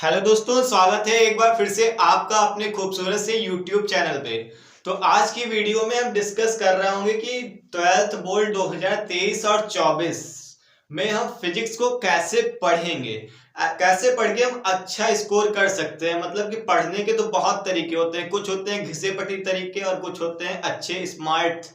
Hello दोस्तों, स्वागत है एक बार फिर से आपका अपने खूबसूरत से YouTube चैनल पे। तो आज की वीडियो में हम डिस्कस कर रहे होंगे कि 12th बोर्ड 2023 और 24 में हम फिजिक्स को कैसे पढ़ेंगे। कैसे पढ़ के हम अच्छा स्कोर कर सकते हैं। मतलब कि पढ़ने के तो बहुत तरीके होते हैं, कुछ होते हैं घिसे पटी तरीके और कुछ होते हैं अच्छे स्मार्ट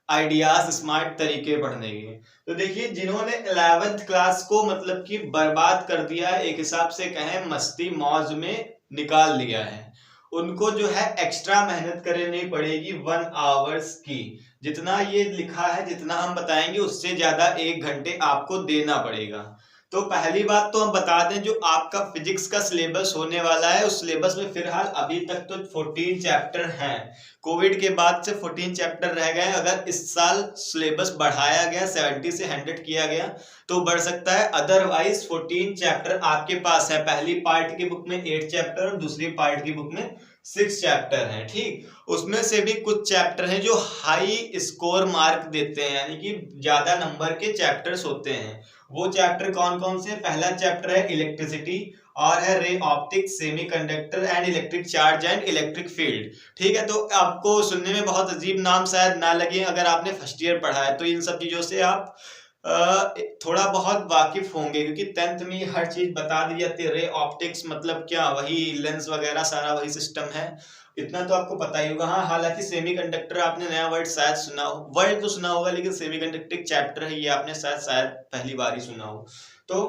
आइडियाज, स्मार्ट तरीके पढ़ने के। तो देखिए, जिन्होंने 11th क्लास को मतलब कि बर्बाद कर दिया है, एक हिसाब से कहें मस्ती मौज में निकाल लिया है, उनको जो है एक्स्ट्रा मेहनत करनी पड़ेगी 1 आवर्स की। जितना ये लिखा है, जितना हम बताएंगे उससे ज्यादा 1 घंटे आपको देना पड़ेगा। तो पहली बात तो हम बता दें, जो आपका फिजिक्स का सिलेबस होने वाला है उस सिलेबस में फिलहाल अभी तक तो 14 चैप्टर हैं। कोविड के बाद से 14 चैप्टर रह गए। अगर इस साल सिलेबस बढ़ाया गया, 70 से 100 किया गया तो बढ़ सकता है, अदरवाइज 14 चैप्टर आपके पास है। पहली पार्ट की बुक में 8 चैप्टर और दूसरी पार्ट की बुक में 6 चैप्टर हैं। ठीक, उसमें से भी कुछ चैप्टर हैं जो हाई स्कोर मार्क देते हैं, यानी कि ज्यादा नंबर के चैप्टर्स होते हैं। वो चैप्टर कौन कौन से? पहला चैप्टर है इलेक्ट्रिसिटी और है ray optics, semiconductor and electric charge and electric field. ठीक है, तो आपको सुनने में बहुत अजीब नाम शायद ना लगे अगर आपने फर्स्ट ईयर पढ़ा है, तो इन सब चीजों से आप थोड़ा बहुत वाकिफ होंगे, क्योंकि 10th में हर चीज बता दी जाती है। रे ऑप्टिक्स मतलब क्या? वही लेंस वगैरह, सारा वही सिस्टम है। इतना तो आपको पता ही होगा। हाँ, हालांकि सेमीकंडक्टर आपने नया वर्ड शायद सुना हो, वर्ड तो सुना होगा, लेकिन सेमीकंडक्टर चैप्टर है ये आपने शायद पहली बार ही सुना हो। तो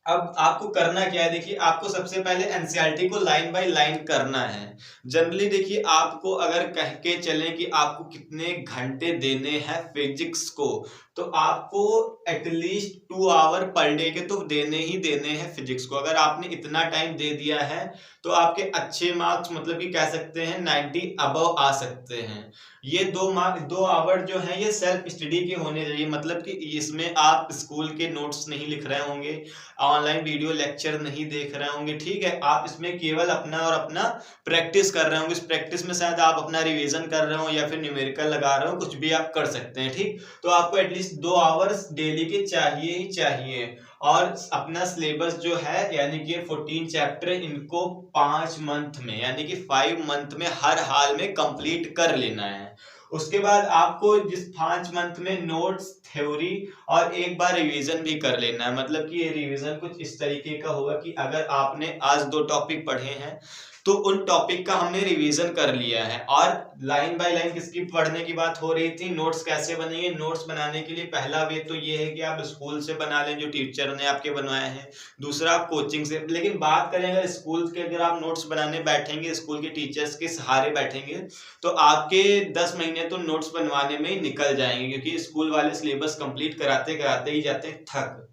अब आपको करना क्या है, देखिए, आपको सबसे पहले एनसीईआरटी को लाइन बाय लाइन करना है। जनरली देखिए, आपको अगर कह के चलें कि आपको कितने घंटे देने हैं फिजिक्स को, तो आपको एटलीस्ट 2 आवर पर डे के तो देने ही देने हैं फिजिक्स को। अगर आपने इतना टाइम दे दिया है तो आपके अच्छे मार्क्स, मतलब कि कह सकते हैं 90 अबव आ सकते हैं। ये 2 आवर जो है ये सेल्फ स्टडी के होने चाहिए। मतलब कि इसमें आप स्कूल के नोट्स नहीं लिख रहे होंगे, ऑनलाइन वीडियो लेक्चर नहीं देख रहे होंगे। ठीक है, आप इसमें केवल अपना और अपना प्रैक्टिस कर रहे होंगे। इस प्रैक्टिस में शायद आप अपना रिवीजन कर रहे हो या फिर न्यूमेरिकल लगा रहे हो, कुछ भी आप कर सकते हैं। ठीक, तो आपको एटलीस्ट 2 आवर्स डेली के चाहिए ही चाहिए। और अपना सिलेबस जो है, यानी कि 14 चैप्टर, इनको 5 मंथ में, यानी कि 5 मंथ में हर हाल में कंप्लीट कर लेना है। उसके बाद आपको जिस 5 मंथ में नोट्स, थ्योरी और एक बार रिवीजन भी कर लेना है। मतलब कि ये रिवीजन कुछ इस तरीके का होगा कि अगर आपने आज 2 टॉपिक पढ़े हैं तो उन टॉपिक का हमने रिवीजन कर लिया है। और लाइन बाय लाइन किसकी पढ़ने की बात हो रही थी, नोट्स कैसे बनेंगे। नोट्स बनाने के लिए पहला वे तो ये है कि आप स्कूल से बना लें जो टीचर ने आपके बनवाए हैं। दूसरा, आप कोचिंग से। लेकिन बात करें अगर स्कूल के, अगर आप नोट्स बनाने बैठेंगे, स्कूल के टीचर्स के सहारे बैठेंगे, तो आपके 10 महीने तो नोट्स बनवाने में ही निकल जाएंगे, क्योंकि स्कूल वाले सिलेबस कंप्लीट कराते कराते ही जाते हैं थक।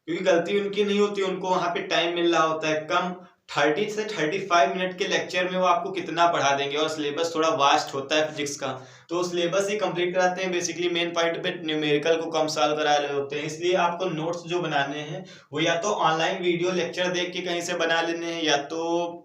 क्योंकि गलती उनकी नहीं होती, उनको वहां पे टाइम मिल रहा होता है कम। 30 से 35 मिनट के लेक्चर में वो आपको कितना पढ़ा देंगे, और सिलेबस थोड़ा वास्ट होता है फिजिक्स का, तो सिलेबस ही कंप्लीट कराते हैं। बेसिकली मेन पॉइंट पे न्यूमेरिकल को कम सॉल्व करा रहे होते हैं। इसलिए आपको नोट्स जो बनाने हैं वो या तो ऑनलाइन वीडियो लेक्चर देख के कहीं से बना लेने हैं, या तो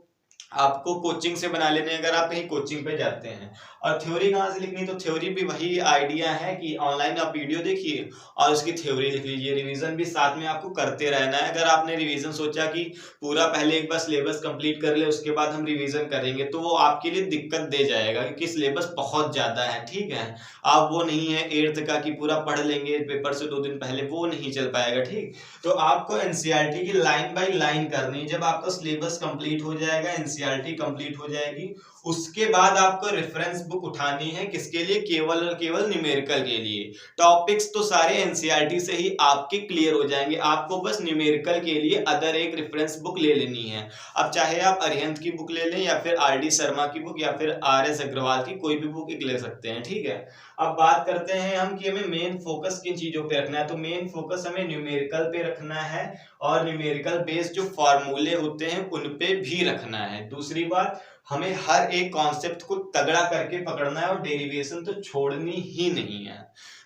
आपको कोचिंग से बना लेने, अगर आप कहीं कोचिंग पे जाते हैं। और थ्योरी कहाँ से लिखनी, तो थ्योरी भी वही आइडिया है कि ऑनलाइन आप वीडियो देखिए और उसकी थ्योरी लिख लीजिए। रिवीजन भी साथ में आपको करते रहना है। अगर आपने रिवीजन सोचा कि पूरा पहले एक बार सिलेबस कंप्लीट कर ले उसके बाद हम रिवीजन करेंगे, तो वो आपके लिए दिक्कत दे जाएगा, क्योंकि सिलेबस बहुत ज्यादा है। ठीक है, आप वो नहीं है 8th का कि पूरा पढ़ लेंगे पेपर से 2 दिन पहले, वो नहीं चल पाएगा। ठीक, तो आपको एनसीईआरटी की लाइन बाय लाइन करनी है। जब आपका सिलेबस कंप्लीट हो जाएगा, एनसीईआरटी कंप्लीट हो जाएगी, उसके बाद आपको रेफरेंस बुक उठानी है। किसके लिए? केवल और केवल न्यूमेरिकल के लिए। टॉपिक्स तो सारे एनसीईआरटी से ही आपके क्लियर हो जाएंगे, आपको बस न्यूमेरिकल के लिए अदर एक रेफरेंस बुक ले लेनी है। अब चाहे आप अरिहंत की बुक ले लें, या फिर आर डी शर्मा की बुक, या फिर आर एस अग्रवाल की कोई भी बुक एक ले सकते हैं। ठीक है, अब बात करते हैं हम कि हमें मेन फोकस किन चीजों पे रखना है। तो मेन फोकस हमें न्यूमेरिकल पे रखना है, और न्यूमेरिकल बेस्ड जो फॉर्मूले होते हैं उन पे भी रखना है। दूसरी बात, हमें हर एक कॉन्सेप्ट को तगड़ा करके पकड़ना है, और डेरिवेशन तो छोड़नी ही नहीं है।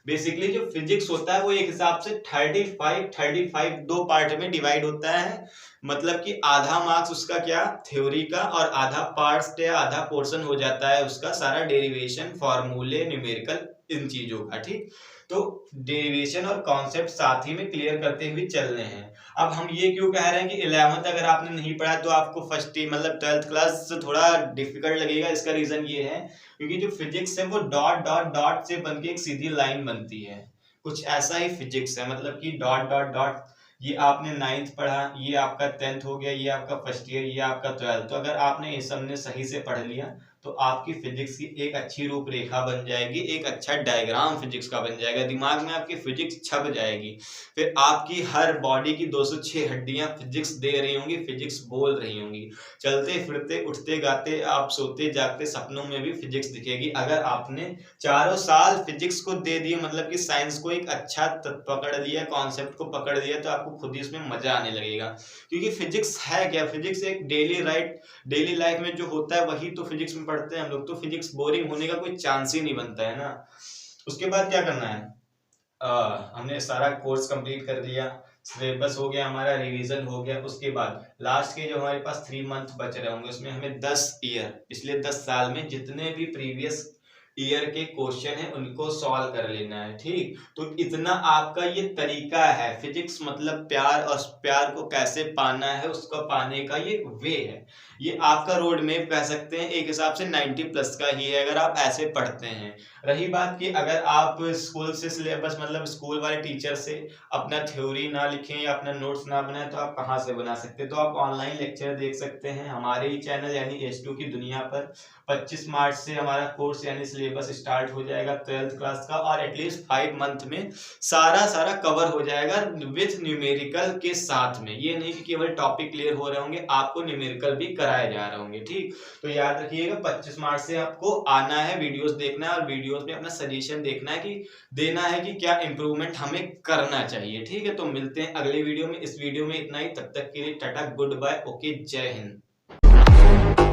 बेसिकली जो फिजिक्स होता है वो एक हिसाब से 35 दो पार्ट में डिवाइड होता है। मतलब कि आधा मार्क्स उसका क्या, थ्योरी का, और आधा पार्ट या आधा पोर्शन हो जाता है उसका सारा डेरिवेशन, फॉर्मूले, न्यूमेरिकल, इन चीजों का। ठीक, तो डेरिवेशन और कॉन्सेप्ट साथ ही में क्लियर करते हुए चलने हैं। अब हम ये क्यों कह रहे हैं कि 11th अगर आपने नहीं पढ़ा तो आपको फर्स्ट मतलब 12th क्लास थोड़ा डिफिकल्ट लगेगा। इसका रीजन ये है क्योंकि जो फिजिक्स है वो डॉट डॉट डॉट से बन के एक सीधी लाइन बनती है। कुछ ऐसा ही फिजिक्स है, मतलब कि डॉट डॉट डॉट। ये आपने 9th पढ़ा, ये आपका 10th हो गया, ये आपका फर्स्ट ईयर, ये आपका 12th। तो अगर आपने ये सब ने सही से पढ़ लिया तो आपकी फिजिक्स की एक अच्छी रूपरेखा बन जाएगी, एक अच्छा डायग्राम फिजिक्स का बन जाएगा, दिमाग में आपकी फिजिक्स छप जाएगी। फिर आपकी हर बॉडी की 206 हड्डियां फिजिक्स दे रही होंगी, फिजिक्स बोल रही होंगी। चलते फिरते उठते गाते आप सोते जागते सपनों में भी फिजिक्स दिखेगी। अगर आपने चारों साल फिजिक्स को दे दिए, मतलब कि साइंस को एक अच्छा पकड़ लिया, कॉन्सेप्ट को पकड़ लिया, तो आपको खुद ही उसमें मजा आने लगेगा। क्योंकि फिजिक्स है क्या, फिजिक्स एक डेली लाइफ में जो होता है वही तो फिजिक्स में पढ़ते हैं हम लोग। तो फिजिक्स बोरिंग होने का कोई चांस ही नहीं बनता है ना। उसके बाद क्या करना है, हमने सारा कोर्स कंप्लीट कर लिया, सिलेबस हो गया हमारा, रिवीजन हो गया। उसके बाद लास्ट के जो हमारे पास 3 मंथ बच रहे होंगे उसमें हमें 10 ईयर, पिछले 10 साल में जितने भी प्रीवियस ईयर के क्वेश्चन है उनको सॉल्व कर लेना है। ठीक, तो इतना आपका ये तरीका है। फिजिक्स मतलब प्यार, और प्यार को कैसे पाना है, उसको पाने का ये वे है। ये आपका रोड मैप कह सकते हैं, एक हिसाब से 90+ का ही है अगर आप ऐसे पढ़ते हैं। रही बात कि अगर आप स्कूल से सिलेबस, मतलब स्कूल वाले टीचर से अपना थ्योरी ना लिखें या अपना नोट्स ना बनाए तो आप कहाँ से बना सकते हैं। तो आप ऑनलाइन लेक्चर देख सकते हैं हमारे ही चैनल यानी H2 की दुनिया पर। 25 मार्च से हमारा कोर्स यानी सिलेबस स्टार्ट हो जाएगा 12th क्लास का, और एटलीस्ट 5 मंथ में सारा कवर हो जाएगा विथ न्यूमेरिकल के साथ में। ये नहीं कि केवल टॉपिक क्लियर हो रहे होंगे, आपको न्यूमेरिकल भी कराए जा रहे होंगे। ठीक, तो याद रखिएगा 25 मार्च से आपको आना है, वीडियोस देखना है और वीडियोस में अपना सजेशन देखना है कि देना है कि क्या इंप्रूवमेंट हमें करना चाहिए। ठीक है, तो मिलते हैं अगले वीडियो में। इस वीडियो में इतना ही, तब तक के लिए टाटा, गुड बाय, ओके, जय हिंद।